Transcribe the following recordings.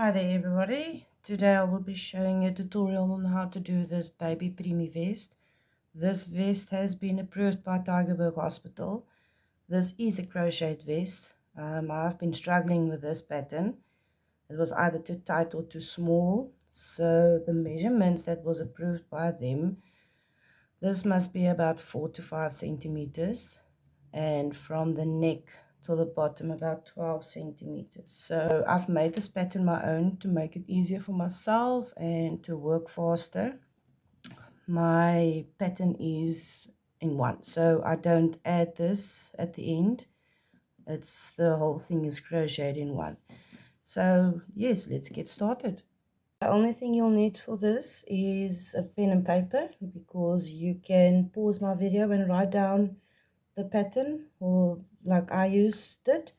Hi there everybody. Today I will be showing a tutorial on how to do this baby preemie vest. This vest has been approved by Tygerberg Hospital. This is a crocheted vest. I've been struggling with this pattern. It was either too tight or too small. So the measurements that was approved by them, this must be about 4 to 5 centimeters. And from the neck to the bottom about 12 centimeters. So I've made this pattern my own to make it easier for myself and to work faster. My pattern is in one, so I don't add this at the end. It's the whole thing is crocheted in one. So yes, let's get started. The only thing you'll need for this is a pen and paper, because you can pause my video and write down the pattern, or like I used it,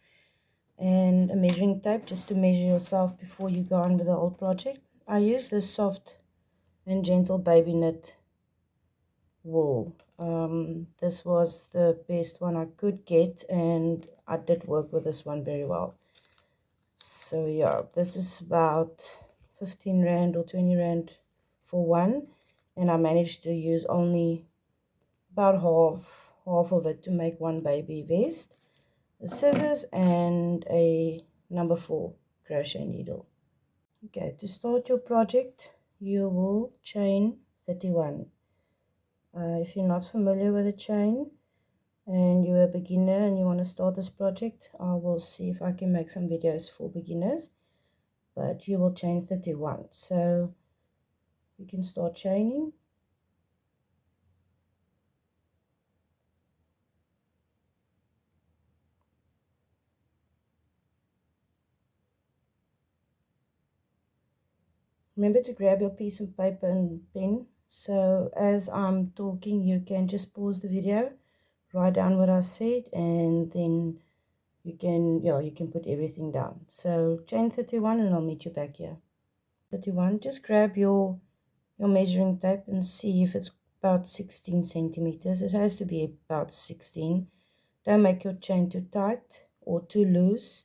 and a measuring tape just to measure yourself before you go on with the whole project. I use this soft and gentle baby knit wool. This was the best one I could get, and I did work with this one very well. So yeah, this is about 15 rand or 20 rand for one, and I managed to use only about half of it to make one baby vest. The scissors and a number 4 crochet needle. Okay, to start your project you will chain 31. If you're not familiar with the chain and you're a beginner and you want to start this project, I will see if I can make some videos for beginners, but you will chain 31. So you can start chaining. Remember to grab your piece of paper and pen, so as I'm talking you can just pause the video, write down what I said, and then you can put everything down. So chain 31 and I'll meet you back here. 31, just grab your measuring tape and see if it's about 16 centimeters. It has to be about 16. Don't make your chain too tight or too loose.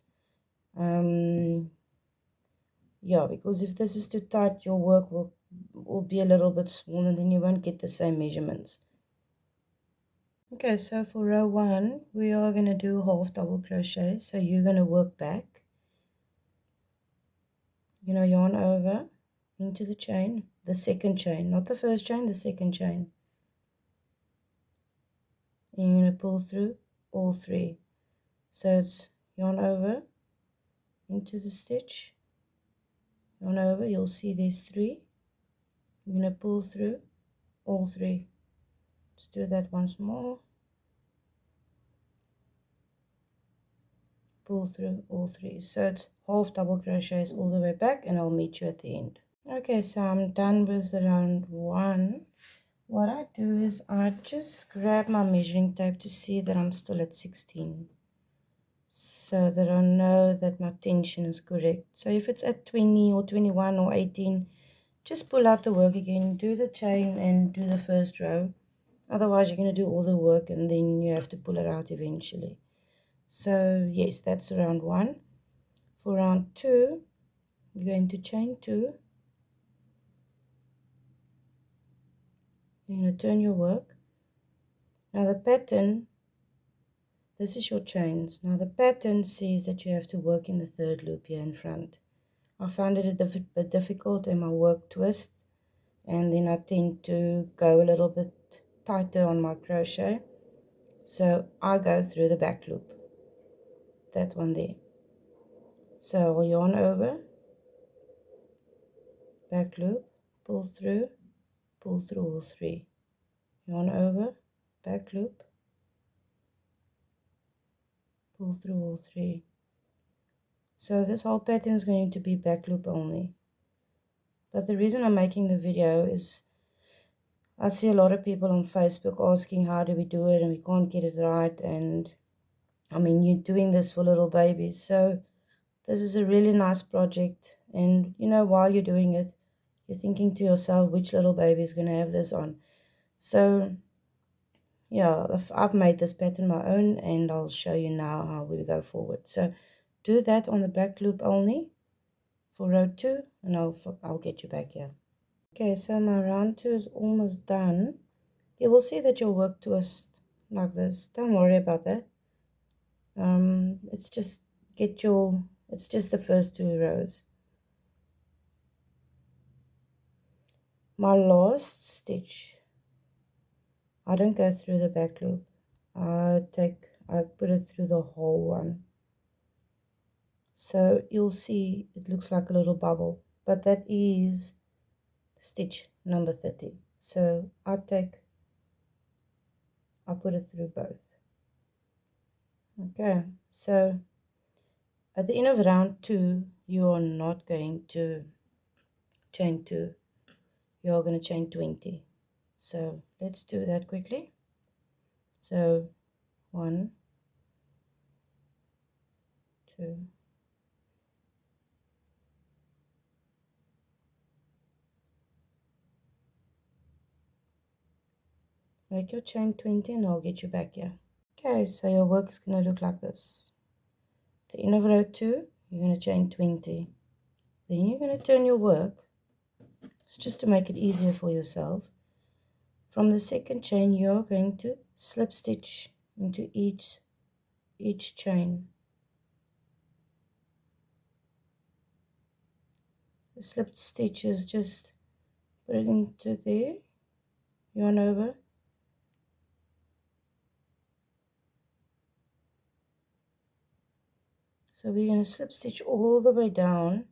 Yeah, because if this is too tight, your work will be a little bit small and then you won't get the same measurements. Okay, so for row 1 we are going to do half double crochet. So you're going to work back, yarn over into the chain, the second chain, not the first chain, the second chain, and you're going to pull through all 3. So it's yarn over into the stitch, yarn over, you'll see there's 3. You're going to pull through all 3. Let's do that once more. Pull through all 3. So it's half double crochets all the way back, and I'll meet you at the end. Okay, so I'm done with round 1. What I do is I just grab my measuring tape to see that I'm still at 16, so that I know that my tension is correct. So if it's at 20 or 21 or 18, just pull out the work again, do the chain and do the first row. Otherwise you're going to do all the work and then you have to pull it out eventually. So yes, that's round 1. For round 2, you're going to chain 2. You're going to turn your work. Now the pattern, this is your chains. Now the pattern says that you have to work in the 3rd loop here in front. I found it a bit difficult in my work twist, and then I tend to go a little bit tighter on my crochet. So I go through the back loop, that one there. So I'll yarn over, back loop, pull through all 3. Yarn over, back loop, pull through all 3. So this whole pattern is going to be back loop only. But the reason I'm making the video is I see a lot of people on Facebook asking how do we do it and we can't get it right, and I mean you're doing this for little babies, so this is a really nice project. And while you're doing it, you're thinking to yourself, which little baby is going to have this on? So yeah, I've made this pattern my own, and I'll show you now how we go forward. So do that on the back loop only for row 2, and I'll get you back here. Okay, so my round 2 is almost done. You will see that your work twists like this. Don't worry about that. It's just it's just the first 2 rows. My last stitch, I don't go through the back loop. I put it through the whole one. So you'll see it looks like a little bubble, but that is stitch number 30. So I put it through both. Okay, so at the end of round 2, you are not going to chain 2. You are going to chain 20. So let's do that quickly. So 1, 2, make your chain 20 and I'll get you back here. Okay, so your work is going to look like this. At the end of row 2, you're going to chain 20. Then you're going to turn your work. It's just to make it easier for yourself. From the second chain, you're going to slip stitch into each chain. The slipped stitches, just put it into there, yarn over, so we're going to slip stitch all the way down.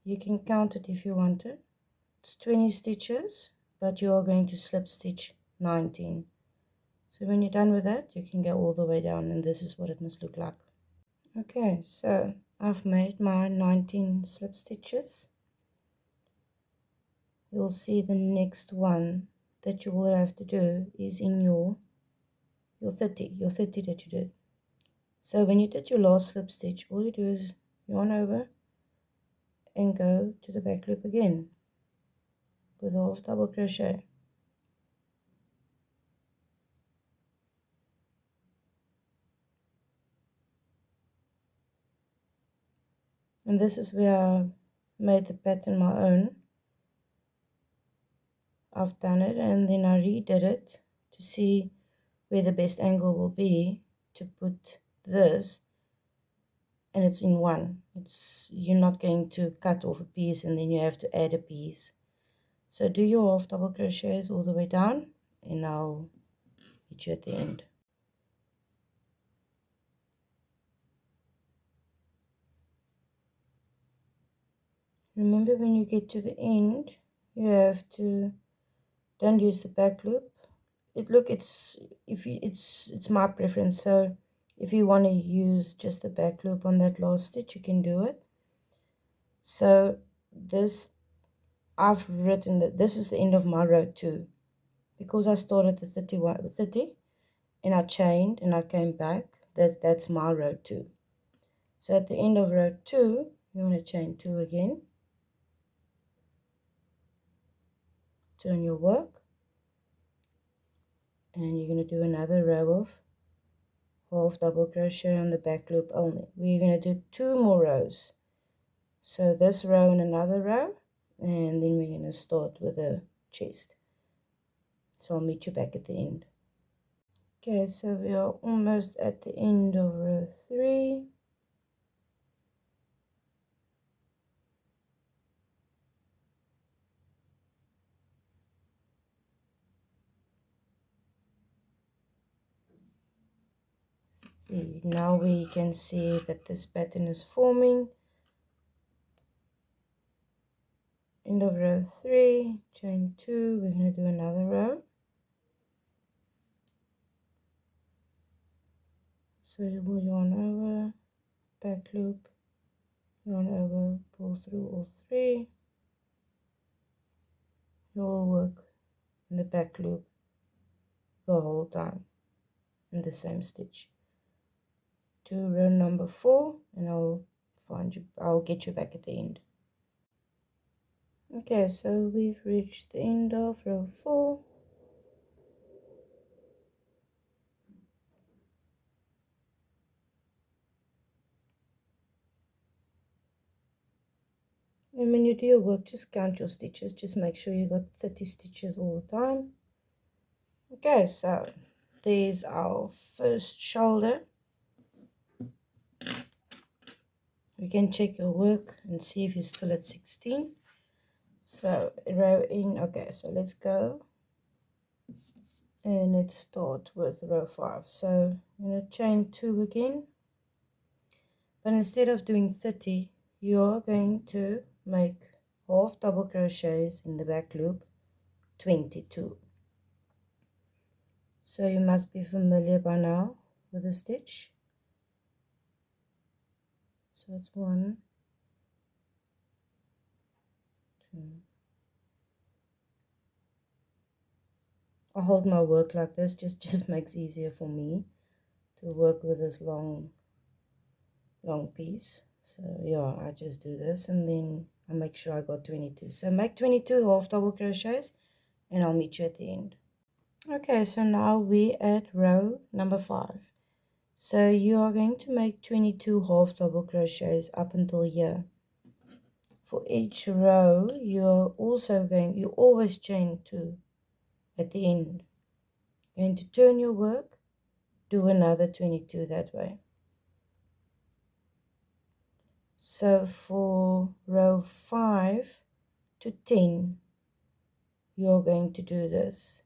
You can count it if you want to. It's 20 stitches, but you are going to slip stitch 19. So when you're done with that, you can go all the way down, and this is what it must look like. Okay, so I've made my 19 slip stitches. You'll see the next one that you will have to do is in your 30 that you did. So when you did your last slip stitch, all you do is yarn over and go to the back loop again with a half double crochet. And this is where I made the pattern my own. I've done it and then I redid it to see where the best angle will be to put this, and it's in one. You're not going to cut off a piece and then you have to add a piece. So do your half double crochets all the way down and I'll meet you at the end. Remember, when you get to the end, you have to, don't use the back loop. It's my preference, so if you want to use just the back loop on that last stitch, you can do it. So this, I've written that this is the end of my row 2, because I started the 30 and I chained and I came back. That's my row 2. So at the end of row 2, you want to chain 2 again, turn your work, and you're going to do another row of half double crochet on the back loop only. We're going to do 2 more rows. So this row and another row, and then we're going to start with a chest. So I'll meet you back at the end. Okay, so we are almost at the end of row 3. Now we can see that this pattern is forming. End of row 3, chain 2, we're going to do another row. So you will yarn over, back loop, yarn over, pull through all 3. You'll work in the back loop the whole time in the same stitch. To row number 4, and I'll get you back at the end. Okay, so we've reached the end of row 4. And when you do your work, just count your stitches. Just make sure you got 30 stitches all the time. Okay, so there's our first shoulder. You can check your work and see if you're still at 16. So row in. Okay, so let's go and let's start with row 5. So I'm going to chain 2 again, but instead of doing 30, you are going to make half double crochets in the back loop, 22. So you must be familiar by now with the stitch. So it's 1, 2. I hold my work like this, just makes easier for me to work with this long piece. So yeah, I just do this and then I make sure I got 22. So make 22 half double crochets and I'll meet you at the end. Okay, so now we're at row number 5. So you are going to make 22 half double crochets up until here. For each row, you always chain 2 at the end. Going to turn your work, do another 22 that way. So for row 5 to 10, you're going to do this.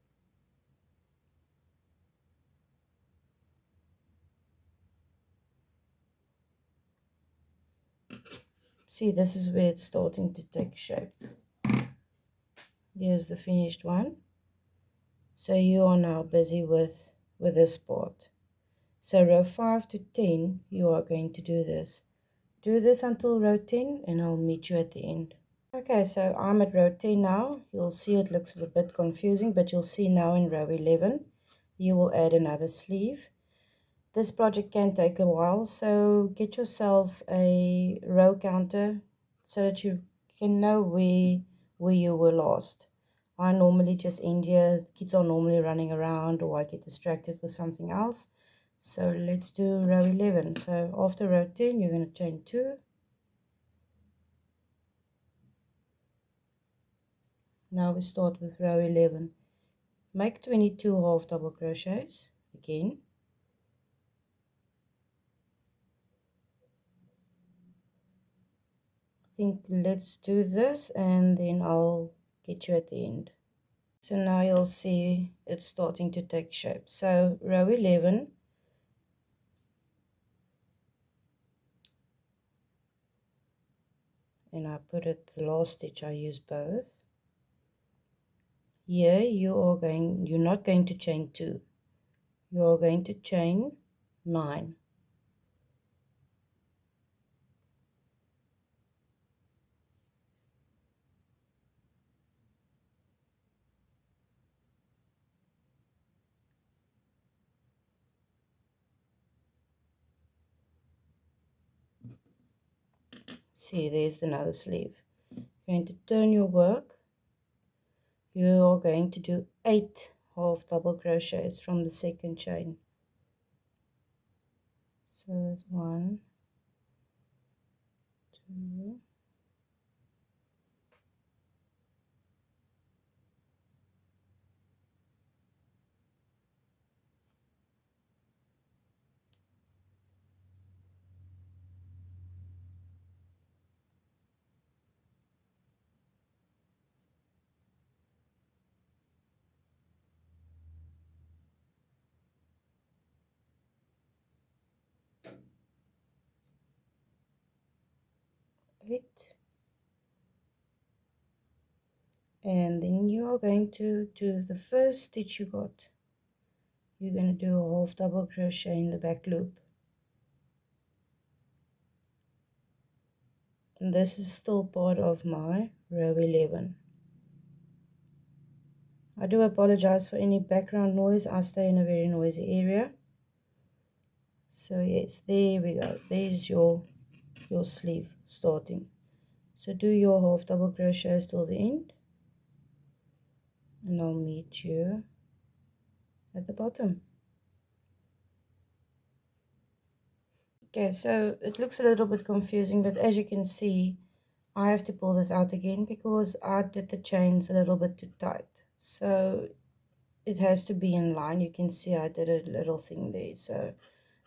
See, this is where it's starting to take shape. Here's the finished one. So you are now busy with this part. So row 5 to 10, you are going to do this. Do this until row 10 and I'll meet you at the end. Okay, so I'm at row 10 now. You'll see it looks a bit confusing, but you'll see now in row 11, you will add another sleeve. This project can take a while, so get yourself a row counter so that you can know where you were last. I normally just end here. Kids are normally running around or I get distracted with something else. So let's do row 11. So after row 10, you're going to chain 2. Now we start with row 11. Make 22 half double crochets again. I think let's do this and then I'll get you at the end. So now you'll see it's starting to take shape. So row 11, and I put it the last stitch, I use both. Here you're not going to chain 2. You're going to chain 9. See, there's another sleeve. You're going to turn your work. You are going to do 8 half double crochets from the second chain. So it's 1, 2, 8, and then you are going to do the first stitch you got. You're going to do a half double crochet in the back loop, and this is still part of my row 11. I do apologize for any background noise. I stay in a very noisy area. So yes, there we go. There's your sleeve starting. So do your half double crochets till the end, and I'll meet you at the bottom. Okay, so it looks a little bit confusing, but as you can see, I have to pull this out again because I did the chains a little bit too tight. So it has to be in line. You can see I did a little thing there, so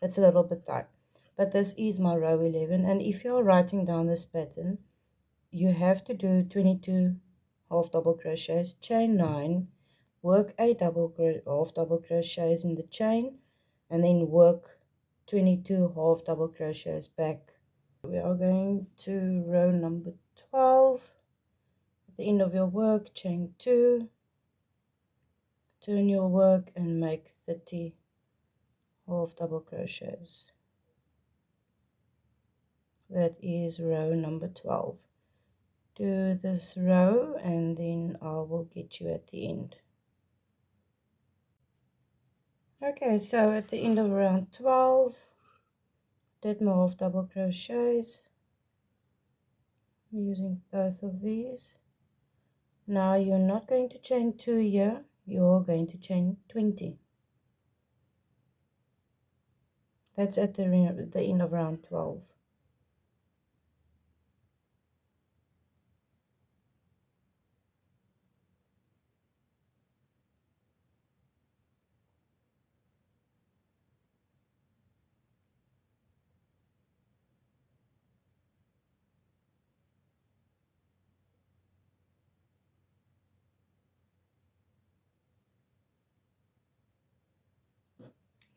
it's a little bit tight. But this is my row 11, and if you're writing down this pattern, you have to do 22 half double crochets, chain 9, work 8 half double crochets in the chain, and then work 22 half double crochets back. We are going to row number 12. At the end of your work, chain 2, turn your work and make 30 half double crochets. That is row number 12. Do this row and then I will get you at the end. Okay, so at the end of round 12, did my half double crochets. I'm using both of these. Now you're not going to chain 2 here, you're going to chain 20. That's at the end of round 12.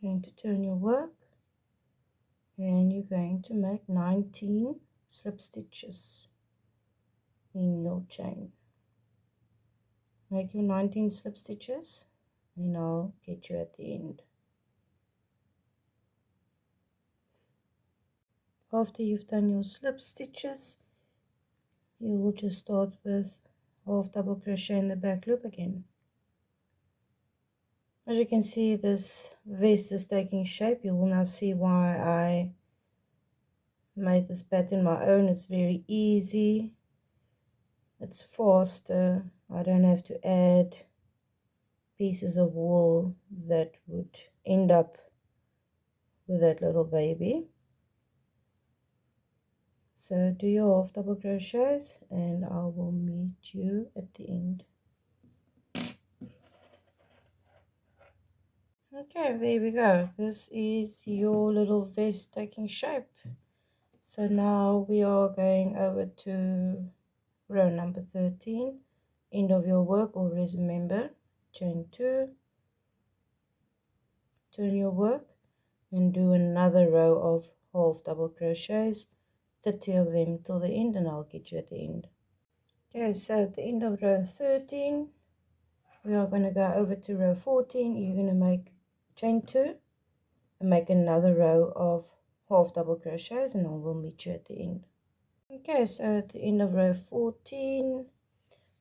You're going to turn your work and you're going to make 19 slip stitches in your chain. Make your 19 slip stitches and I'll get you at the end. After you've done your slip stitches, you will just start with half double crochet in the back loop again. As you can see, this vest is taking shape. You will now see why I made this pattern my own. It's very easy, it's faster. I don't have to add pieces of wool that would end up with that little baby. So do your half double crochets and I will meet you at the end. Okay, there we go. This is your little vest taking shape. So now we are going over to row number 13. End of your work, always remember, chain 2, turn your work and do another row of half double crochets, 30 of them till the end, and I'll get you at the end. Okay, so at the end of row 13, we are going to go over to row 14. You're going to make chain 2 and make another row of half double crochets, and I will meet you at the end. Okay, so at the end of row 14,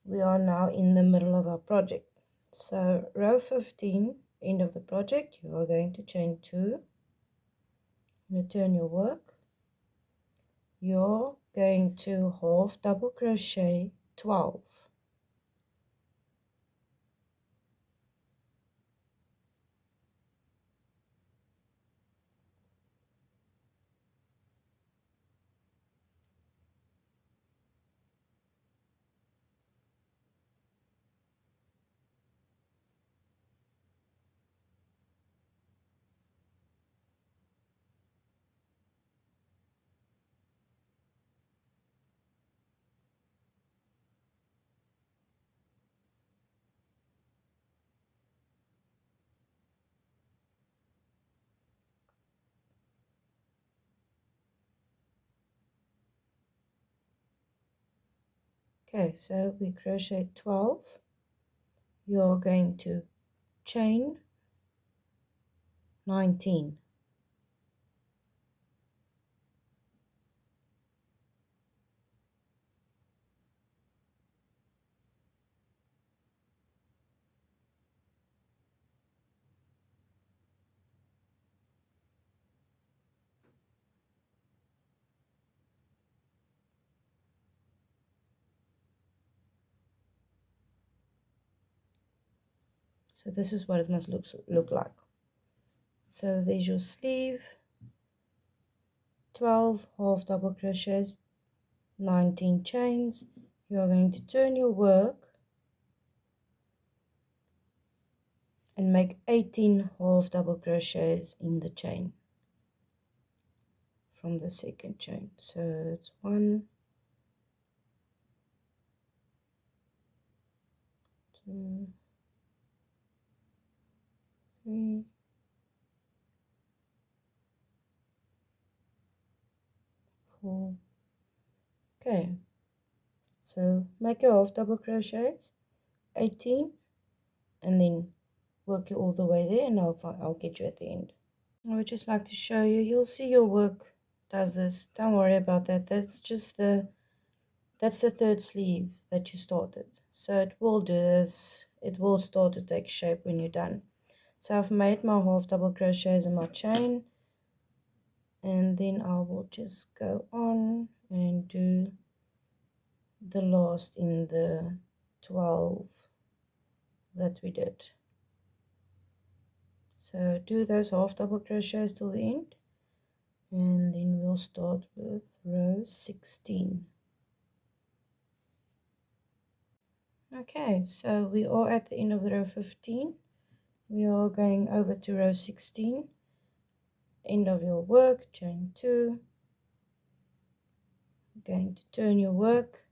we are now in the middle of our project. So row 15, end of the project, you are going to chain 2, turn your work, you're going to half double crochet 12. Okay, so we crochet 12. You're going to chain 19. So this is what it must look like. So there's your sleeve, 12 half double crochets, 19 chains. You are going to turn your work and make 18 half double crochets in the chain from the second chain. So it's 1, 2, 3, 4. Okay, so make your half double crochets, 18, and then work it all the way there, and I'll get you at the end. I would just like to show you. You'll see your work does this. Don't worry about that. That's the third sleeve that you started. So it will do this. It will start to take shape when you're done. So I've made my half double crochets in my chain, and then I will just go on and do the last in the 12 that we did. So do those half double crochets till the end, and then we'll start with row 16. Okay, so we are at the end of the row 15. We are going over to row 16. End of your work, chain 2. Going to turn your work,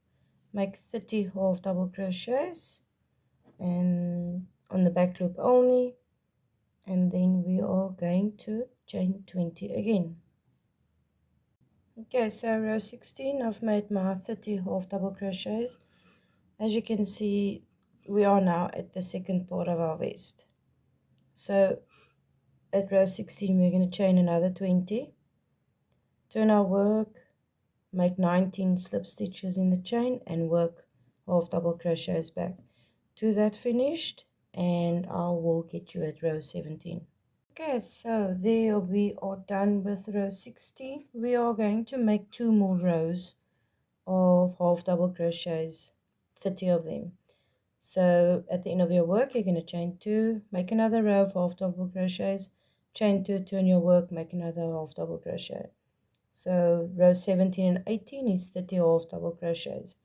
make 30 half double crochets, and on the back loop only, and then we are going to chain 20 again. Okay, so row 16, I've made my 30 half double crochets. As you can see, we are now at the second part of our vest. So at row 16, we're going to chain another 20, turn our work, make 19 slip stitches in the chain, and work half double crochets back to that finished, and I will get you at row 17. Okay, so there we are done with row 16. We are going to make 2 more rows of half double crochets, 30 of them. So at the end of your work, you're going to chain 2, make another row of half double crochets, chain 2, turn your work, make another half double crochet. So row 17 and 18 is 30 half double crochets.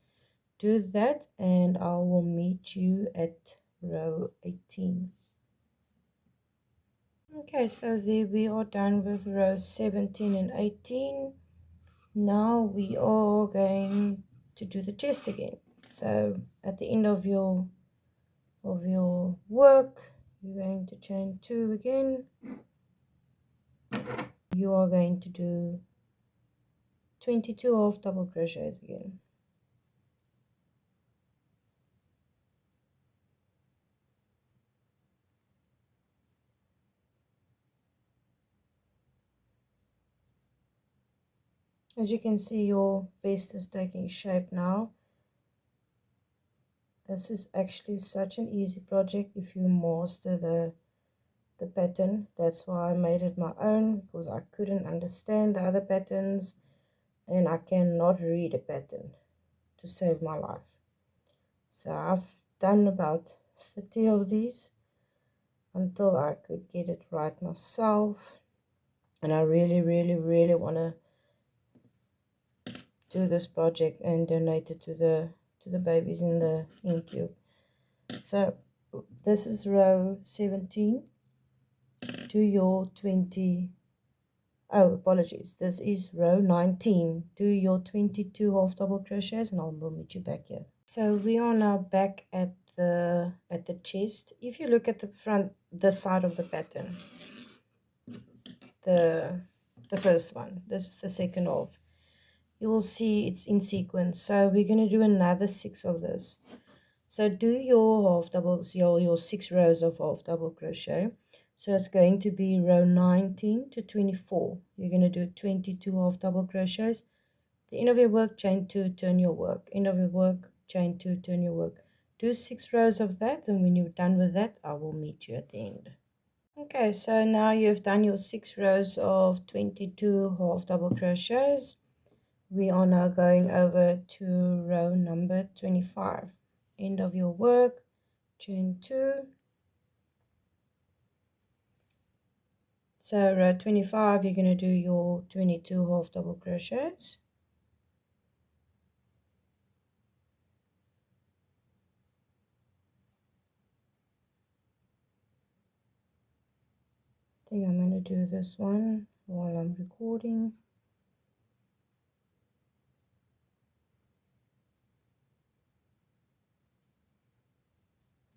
Do that, and I will meet you at row 18. Okay, so there we are done with rows 17 and 18. Now we are going to do the chest again. So at the end of your work, you're going to chain 2 again. You are going to do 22 half double crochets again. As you can see, your vest is taking shape now. This is actually such an easy project if you master the pattern. That's why I made it my own, because I couldn't understand the other patterns, and I cannot read a pattern to save my life. So I've done about 30 of these until I could get it right myself, and I really want to do this project and donate it to the babies in the incube. So this is row 17. Do your 20, oh apologies, this is row 19. Do your 22 half double crochets, and I will meet you back here. So we are now back at the chest. If you look at the front, this side of the pattern, the first one, this is the second half, you will see it's in sequence. So we're going to do another 6 of this. So do your half doubles, your 6 rows of half double crochet. So it's going to be row 19 to 24. You're going to do 22 half double crochets. The end of your work, chain 2, turn your work. End of your work, chain 2, turn your work. Do 6 rows of that, and when you're done with that, I will meet you at the end. Okay, so now you've done your 6 rows of 22 half double crochets. We are now going over to row number 25. End of your work, chain 2. So row 25, you're going to do your 22 half double crochets. I think I'm going to do this one while I'm recording.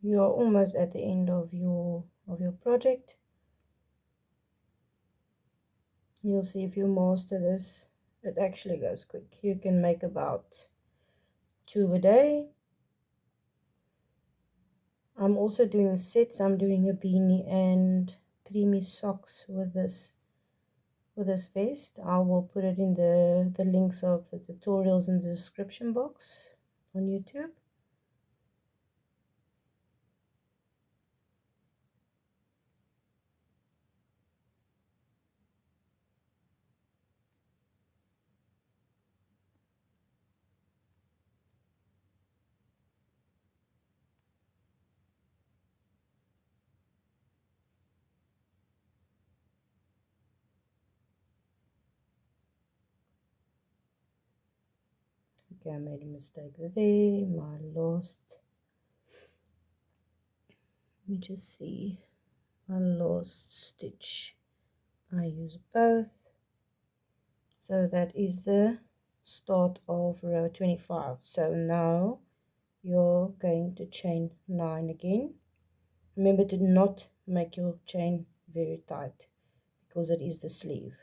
You are almost at the end of your project. You'll see if you master this, it actually goes quick. You can make about 2 a day. I'm also doing sets. I'm doing a beanie and preemie socks with this vest. I will put it in the links of the tutorials in the description box on YouTube. Okay, I made a mistake there. My last, let me just see, my last stitch. I use both. So that is the start of row 25. So now you're going to chain 9 again. Remember to not make your chain very tight because it is the sleeve.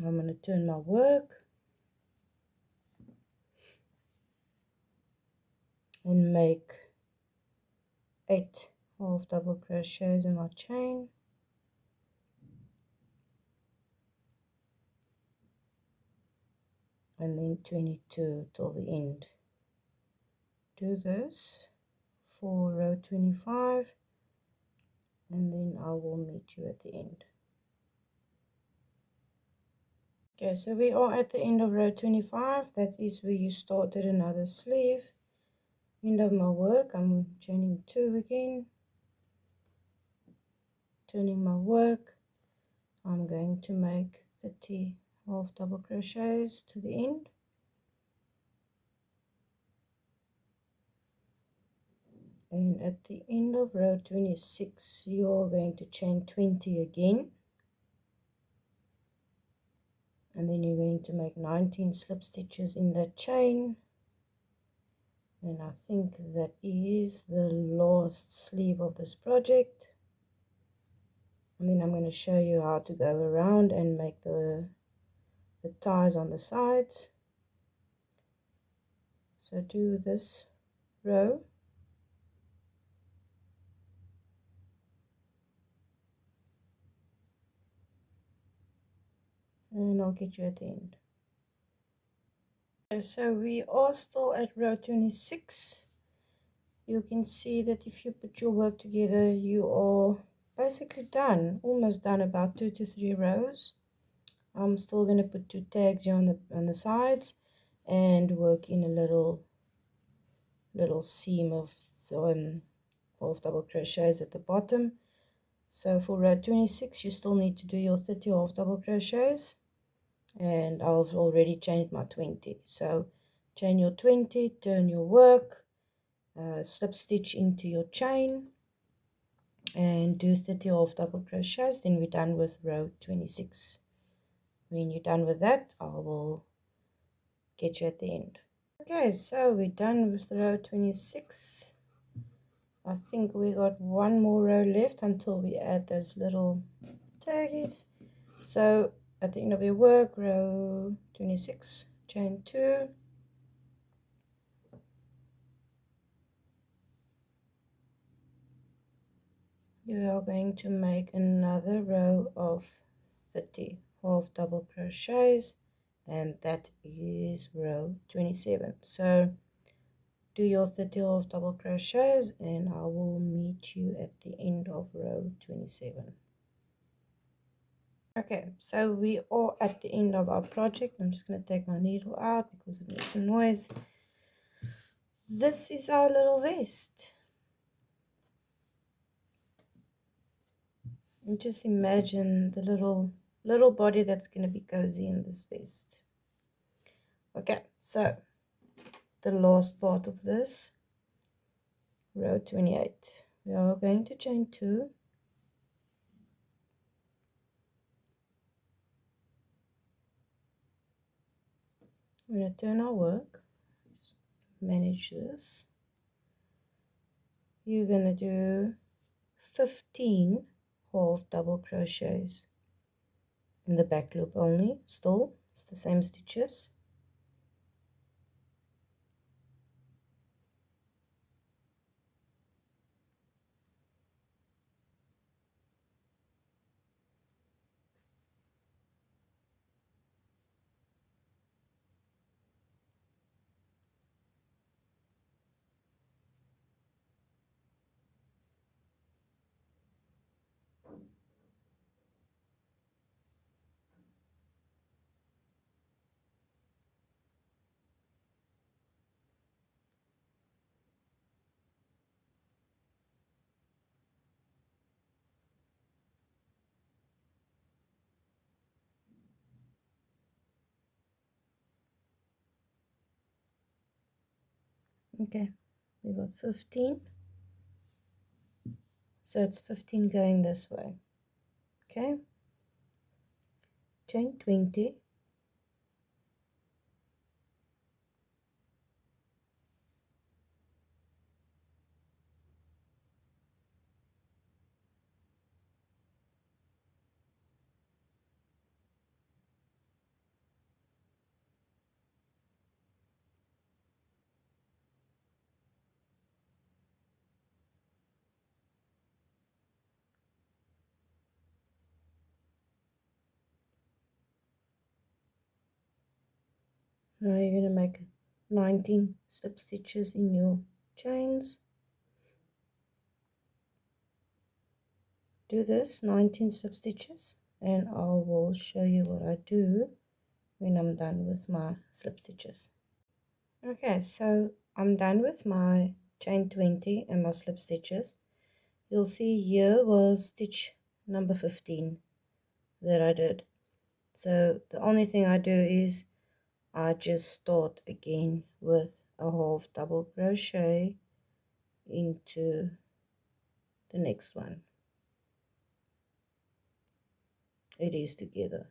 I'm going to turn my work and make 8 half double crochets in my chain. And then 22 till the end. Do this for row 25 and then I will meet you at the end. Okay, so we are at the end of row 25. That is where you started another sleeve. End of my work. I'm chaining 2 again, turning my work. I'm going to make 30 half double crochets to the end. And at the end of row 26 you're going to chain 20 again, and then you're going to make 19 slip stitches in that chain. And I think that is the last sleeve of this project. And then I'm going to show you how to go around and make the ties on the sides. So do this row, and I'll get you at the end. Okay, so we are still at row 26. You can see that if you put your work together, you are basically done, almost done, about 2 to 3 rows. I'm still going to put 2 tags here on the sides and work in a little seam of half double crochets at the bottom. So for row 26 you still need to do your 30 half double crochets, and I've already chained my 20. So chain your 20, turn your work, slip stitch into your chain and do 30 half double crochets. Then we're done with row 26. When you're done with that, I will get you at the end. Okay, so we're done with row 26. I think we got one more row left until we add those little taggies. So at the end of your work, row 26, chain 2, you are going to make another row of 30 half double crochets, and that is row 27. So do your 30 half double crochets and I will meet you at the end of row 27. Okay, so we are at the end of our project. I'm just going to take my needle out because it makes a noise. This is our little vest. And just imagine the little little body that's going to be cozy in this vest. Okay, so the last part of this, row 28, we are going to chain 2. I'm going to turn our work, just manage this. You're going to do 15 half double crochets in the back loop only. Still, it's the same stitches. Okay, we got 15, so it's 15 going this way. Okay, chain 20, now you're going to make 19 slip stitches in your chains. Do this 19 slip stitches and I will show you what I do when I'm done with my slip stitches. Okay, so I'm done with my chain 20 and my slip stitches. You'll see here was stitch number 15 that I did. So the only thing I do is I just start again with a half double crochet into the next one. It is together.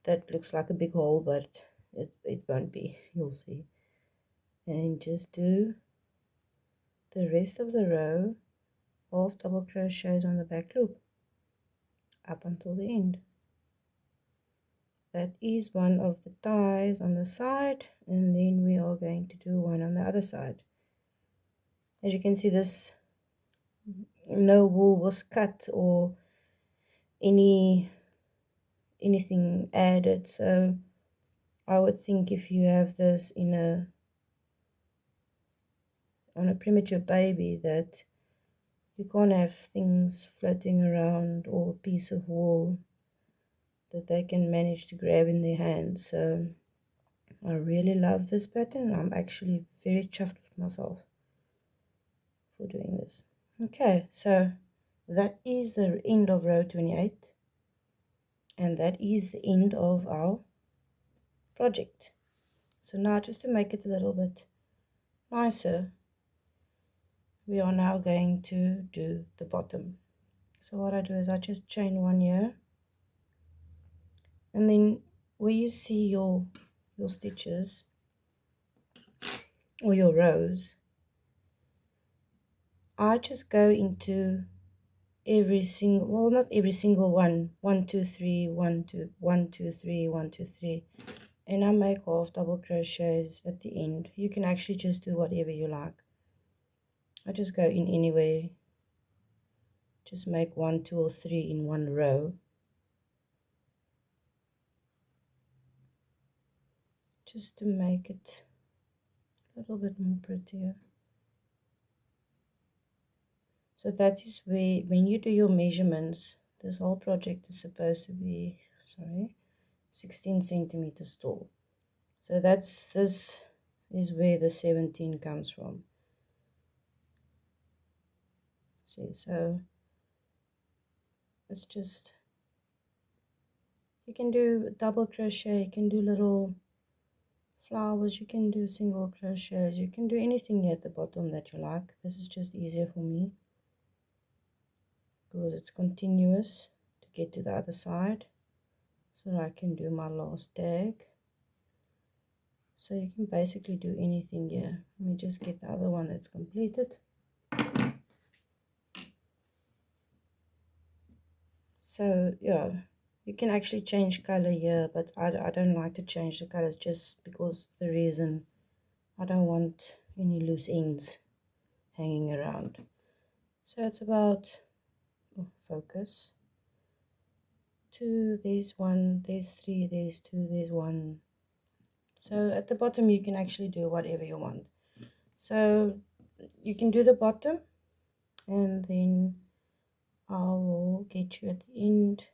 That looks like a big hole, but it won't be. You'll see. And just do the rest of the row, half double crochets on the back loop up until the end. That is one of the ties on the side, and then we are going to do one on the other side. As you can see, this no wool was cut or anything added, so I would think if you have this in on a premature baby that you can't have things floating around or a piece of wool that they can manage to grab in their hands. So I really love this pattern. I'm actually very chuffed with myself for doing this. Okay, so that is the end of row 28, and that is the end of our project. So now, just to make it a little bit nicer, we are now going to do the bottom. So what I do is I just chain one here, and then where you see your stitches or your rows, I just go into every single, well, not every single one, 1 2 3 1 2 1 2 3 1 2 3, and I make half double crochets at the end. You can actually just do whatever you like. I just go in anywhere, just make 1 2 or 3 in one row, just to make it a little bit more prettier. So that is where, when you do your measurements, this whole project is supposed to be, 16 centimeters tall. So this is where the 17 comes from. See, so it's just You can do double crochet, you can do little flowers, you can do single crochets, you can do anything here at the bottom that you like. This is just easier for me because it's continuous to get to the other side, so that I can do my last tag. So you can basically do anything here. Let me just get the other one that's completed. So yeah, you can actually change color here, but I don't like to change the colors just because the reason I don't want any loose ends hanging around. So it's about, oh, focus, 2, there's 1, there's 3, there's 2, there's 1. So at the bottom you can actually do whatever you want. So you can do the bottom, and then I will get you at the end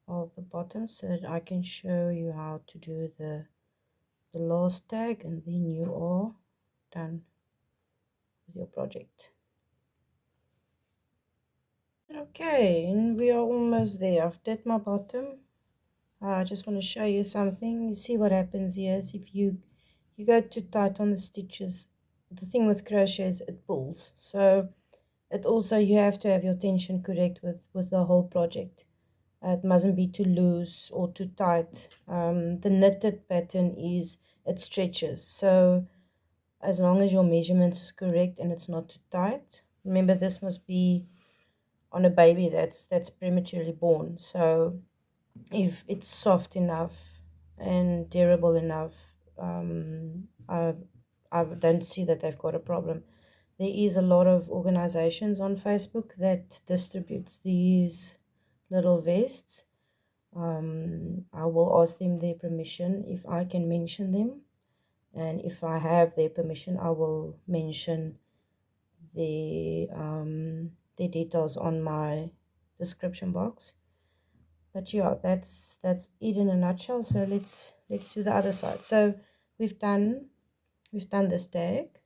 of the bottom so that I can show you how to do the last tag, and then you are done with your project. Okay, and we are almost there. I've did my bottom. I just want to show you something. You see what happens here is if you go too tight on the stitches, the thing with crochet is it pulls. So it also, you have to have your tension correct with the whole project. It mustn't be too loose or too tight. The knitted pattern is, it stretches. So as long as your measurements is correct and it's not too tight. Remember, this must be on a baby that's prematurely born. So if it's soft enough and durable enough, I don't see that they've got a problem. There is a lot of organizations on Facebook that distributes these little vests. I will ask them their permission if I can mention them, and if I have their permission, I will mention the details on my description box. But yeah, that's it in a nutshell. So let's do the other side. So we've done this tag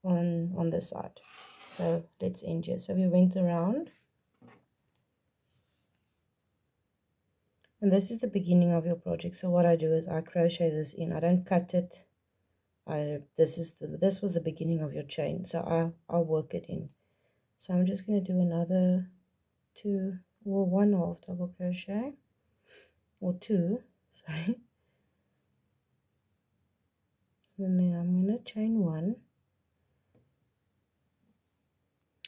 on this side. So let's end here. So we went around, and this is the beginning of your project. So what I do is I crochet this in. I don't cut it. This was the beginning of your chain. So I'll work it in. So I'm just going to do another 2 or 1/2 double crochet, or 2, sorry. And then I'm going to chain 1,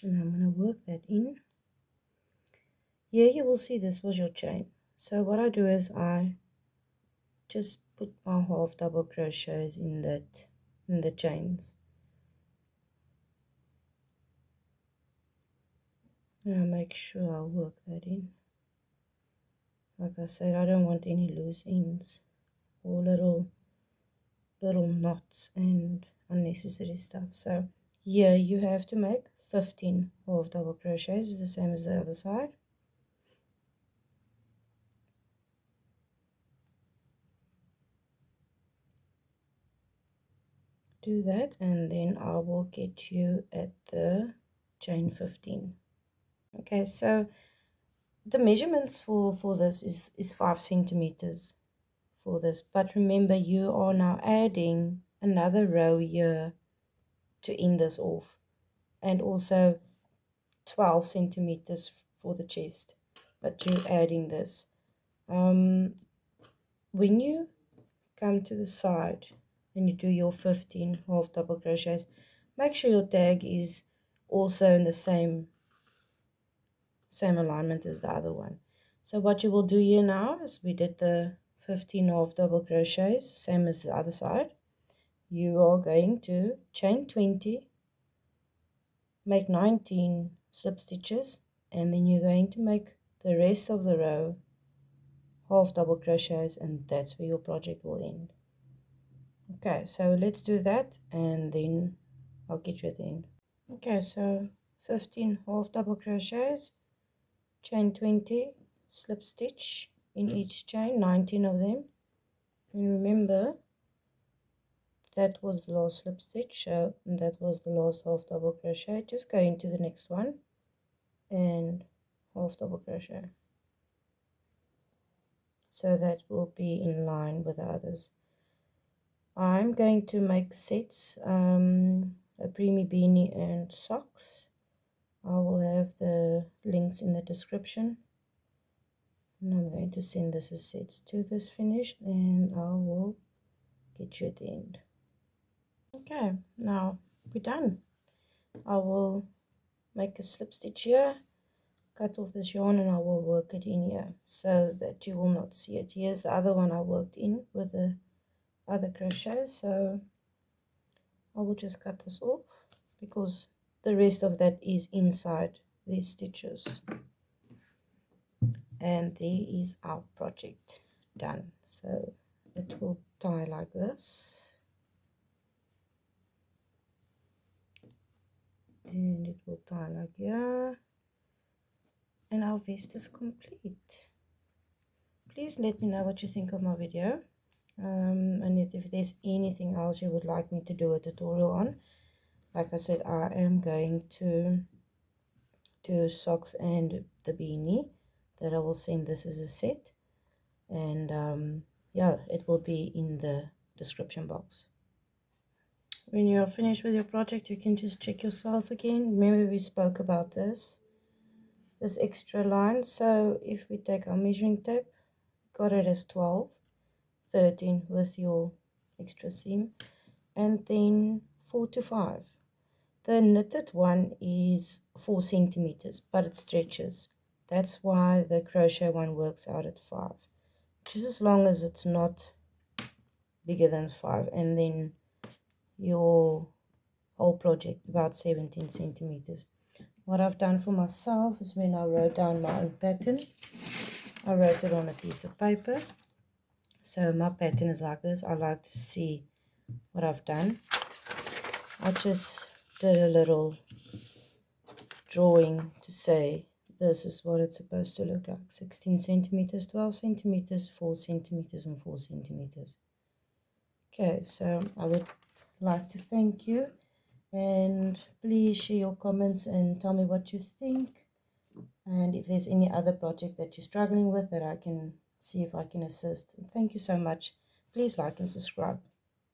and I'm going to work that in. Here you will see this was your chain. So what I do is I just put my 1/2 double crochets in the chains. And I make sure I work that in. Like I said, I don't want any loose ends or little knots and unnecessary stuff. So here you have to make 15 1/2 double crochets, the same as the other side. Do that, and then I will get you at the chain 15. Okay, so the measurements for this is 5 centimeters for this, but remember you are now adding another row here to end this off, and also 12 centimeters for the chest, but you're adding this. When you come to the side and you do your 15 1/2 double crochets, make sure your tag is also in the same alignment as the other one. So what you will do here now is, we did the 15 1/2 double crochets, same as the other side. You are going to chain 20, make 19 slip stitches, and then you're going to make the rest of the row 1/2 double crochets, and that's where your project will end. Okay, so let's do that, and then I'll get you at the end. Okay, so 15 1/2 double crochets, chain 20, slip stitch in each chain, 19 of them. And remember, that was the last slip stitch, so that was the last 1/2 double crochet. Just go into the next one and 1/2 double crochet. so that will be in line with the others. I'm going to make sets, a preemie, beanie and socks. I will have the links in the description. And I'm going to send this as sets to this finished, and I will get you at the end. Okay, now we're done. I will make a slip stitch here, cut off this yarn, and I will work it in here so that you will not see it. Here's the other one I worked in with the other crochet, so I will just cut this off because the rest of that is inside these stitches. And there is our project done. So it will tie like this, and it will tie like here, and our vest is complete. Please let me know what you think of my video, and if there's anything else you would like me to do a tutorial on. Like I said, I am going to do socks and the beanie that I will send this as a set, and yeah, it will be in the description box. When you're finished with your project, you can just check yourself again. Remember, we spoke about this extra line. So if we take our measuring tape, got it as 12, 13 with your extra seam, and then 4 to 5. The knitted one is 4 centimeters, but it stretches. That's why the crochet one works out at 5. Just as long as it's not bigger than 5, and then your whole project about 17 centimeters. What I've done for myself is when I wrote down my own pattern, I wrote it on a piece of paper. So my pattern is like this. I like to see what I've done. I just did a little drawing to say this is what it's supposed to look like. 16 centimeters, 12 centimeters, 4 centimeters, and 4 centimeters. Okay, so I would like to thank you, and please share your comments and tell me what you think, and if there's any other project that you're struggling with that I can see if I can assist. Thank you so much. Please like and subscribe.